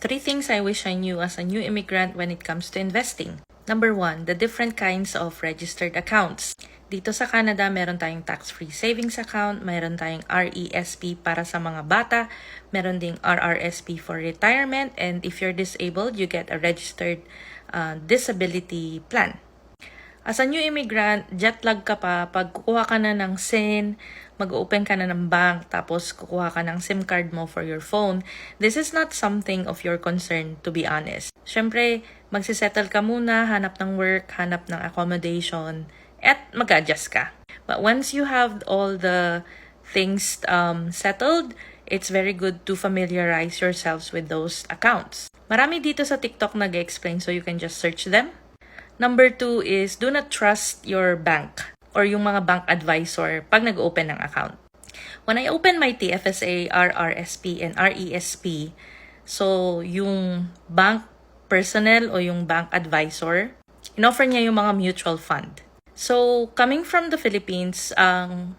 3 things I wish I knew as a new immigrant when it comes to investing. Number 1, the different kinds of registered accounts. Dito sa Canada, meron tayong tax-free savings account, meron tayong RESP para sa mga bata, meron ding RRSP for retirement, and if you're disabled, you get a registered disability plan. As a new immigrant, jetlag ka pa, pag kukuha ka na ng SIN, mag-open ka na ng bank, tapos kukuha ka ng SIM card mo for your phone, this is not something of your concern, to be honest. Siyempre, magsisettle ka muna, hanap ng work, hanap ng accommodation, at mag-adjust ka. But once you have all the things settled, it's very good to familiarize yourselves with those accounts. Marami dito sa TikTok nag-explain, so you can just search them. Number 2 is do not trust your bank or yung mga bank advisor pag nag-open ng account. When I opened my TFSA, RRSP, and RESP, so yung bank personnel o yung bank advisor, inoffer niya yung mga mutual fund. So, coming from the Philippines, ang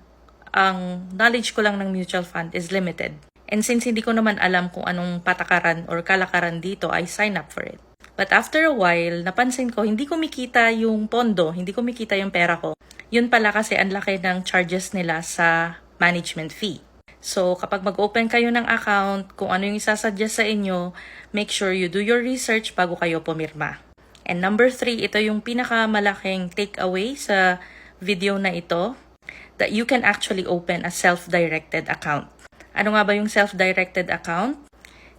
knowledge ko lang ng mutual fund is limited. And since hindi ko naman alam kung anong patakaran or kalakaran dito, I sign up for it. But after a while, napansin ko, hindi kumikita yung pondo, hindi kumikita yung pera ko. Yun pala kasi ang laki ng charges nila sa management fee. So, kapag mag-open kayo ng account, kung ano yung isasuggest sa inyo, make sure you do your research bago kayo pumirma. And number 3, ito yung pinakamalaking takeaway sa video na ito, that you can actually open a self-directed account. Ano nga ba yung self-directed account?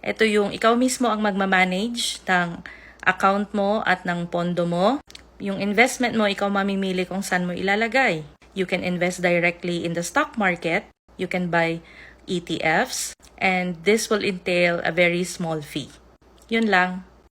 Ito yung ikaw mismo ang magmamanage ng account mo at ng pondo mo. Yung investment mo, ikaw mamimili kung saan mo ilalagay. You can invest directly in the stock market. You can buy ETFs. And this will entail a very small fee. Yun lang.